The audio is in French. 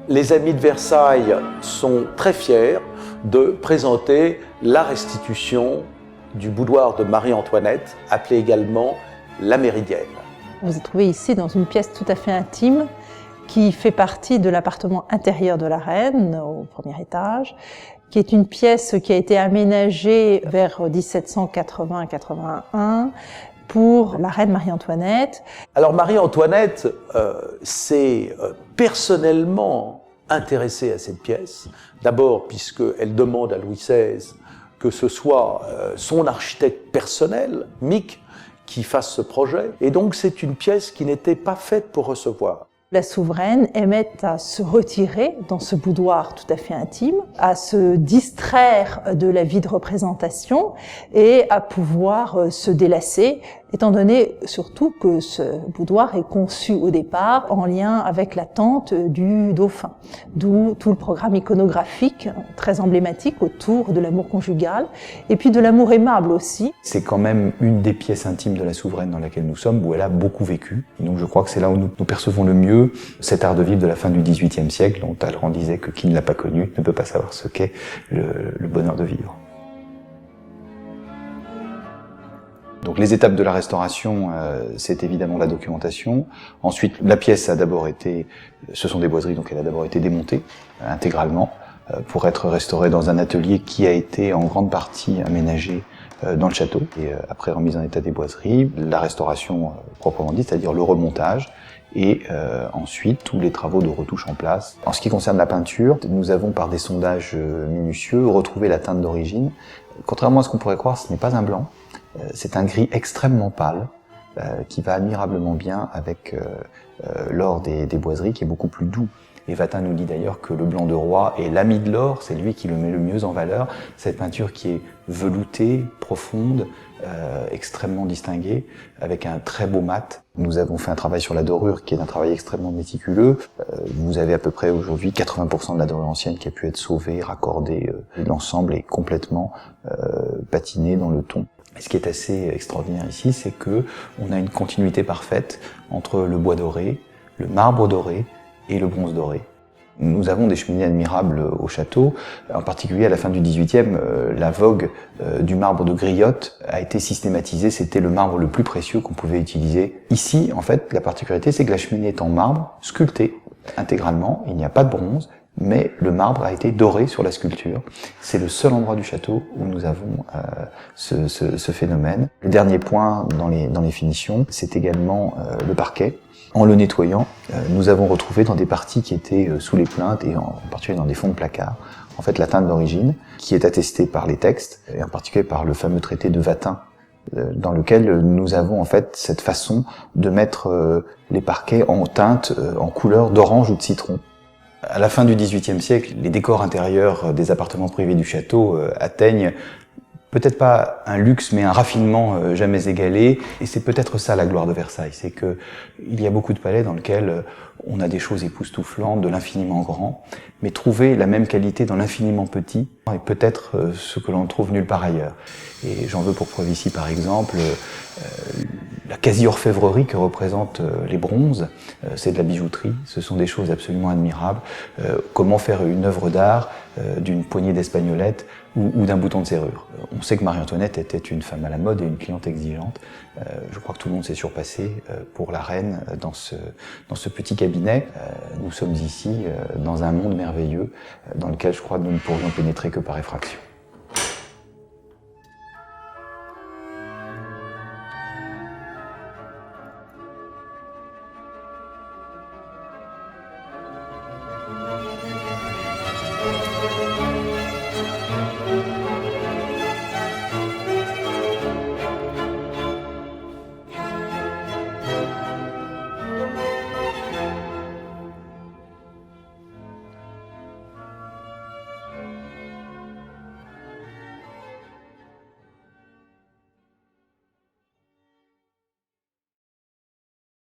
Les Amis de Versailles sont très fiers de présenter la restitution du boudoir de Marie-Antoinette, appelée également la Méridienne. Vous vous trouvez ici dans une pièce tout à fait intime qui fait partie de l'appartement intérieur de la reine, au premier étage, qui est une pièce qui a été aménagée vers 1780-81 pour la reine Marie-Antoinette. Alors Marie-Antoinette s'est personnellement intéressée à cette pièce, d'abord puisqu'elle demande à Louis XVI que ce soit son architecte personnel, Mick, qui fasse ce projet, et donc c'est une pièce qui n'était pas faite pour recevoir. La souveraine aimait à se retirer dans ce boudoir tout à fait intime, à se distraire de la vie de représentation et à pouvoir se délasser, étant donné surtout que ce boudoir est conçu au départ en lien avec la tante du dauphin, d'où tout le programme iconographique très emblématique autour de l'amour conjugal et puis de l'amour aimable aussi. C'est quand même une des pièces intimes de la souveraine dans laquelle nous sommes, où elle a beaucoup vécu. Donc je crois que c'est là où nous percevons le mieux cet art de vivre de la fin du XVIIIe siècle, dont Talleyrand disait que qui ne l'a pas connu ne peut pas savoir ce qu'est le bonheur de vivre. Donc les étapes de la restauration, c'est évidemment la documentation. Ensuite, la pièce a d'abord été, ce sont des boiseries, donc elle a d'abord été démontée intégralement pour être restaurée dans un atelier qui a été en grande partie aménagé dans le château. Et après remise en état des boiseries, la restauration proprement dite, c'est-à-dire le remontage, et ensuite tous les travaux de retouche en place. En ce qui concerne la peinture, nous avons par des sondages minutieux retrouvé la teinte d'origine. Contrairement à ce qu'on pourrait croire, ce n'est pas un blanc, c'est un gris extrêmement pâle qui va admirablement bien avec l'or des boiseries qui est beaucoup plus doux. Et Vatin nous dit d'ailleurs que le blanc de roi est l'ami de l'or, c'est lui qui le met le mieux en valeur. Cette peinture qui est veloutée, profonde, extrêmement distinguée, avec un très beau mat. Nous avons fait un travail sur la dorure qui est un travail extrêmement méticuleux. Vous avez à peu près aujourd'hui 80% de la dorure ancienne qui a pu être sauvée, raccordée. L'ensemble est complètement patiné dans le ton. Et ce qui est assez extraordinaire ici, c'est que on a une continuité parfaite entre le bois doré, le marbre doré et le bronze doré. Nous avons des cheminées admirables au château, en particulier à la fin du XVIIIe, la vogue du marbre de Griotte a été systématisée, c'était le marbre le plus précieux qu'on pouvait utiliser. Ici, en fait, la particularité, c'est que la cheminée est en marbre, sculptée intégralement, il n'y a pas de bronze, mais le marbre a été doré sur la sculpture. C'est le seul endroit du château où nous avons ce phénomène. Le dernier point dans les finitions, c'est également le parquet. En le nettoyant, nous avons retrouvé dans des parties qui étaient sous les plinthes et en particulier dans des fonds de placard, en fait la teinte d'origine, qui est attestée par les textes, et en particulier par le fameux traité de Vatin, dans lequel nous avons en fait cette façon de mettre les parquets en teinte, en couleur d'orange ou de citron. À la fin du XVIIIe siècle, les décors intérieurs des appartements privés du château atteignent peut-être pas un luxe, mais un raffinement jamais égalé. Et c'est peut-être ça la gloire de Versailles, c'est que il y a beaucoup de palais dans lesquels on a des choses époustouflantes, de l'infiniment grand, mais trouver la même qualité dans l'infiniment petit est peut-être ce que l'on trouve nulle part ailleurs. Et j'en veux pour preuve ici, par exemple, la quasi-orfèvrerie que représentent les bronzes, c'est de la bijouterie, ce sont des choses absolument admirables. Comment faire une œuvre d'art d'une poignée d'espagnolettes ou d'un bouton de serrure. On sait que Marie-Antoinette était une femme à la mode et une cliente exigeante. Je crois que tout le monde s'est surpassé pour la reine dans ce petit cabinet. Nous sommes ici dans un monde merveilleux dans lequel je crois que nous ne pourrions pénétrer que par effraction.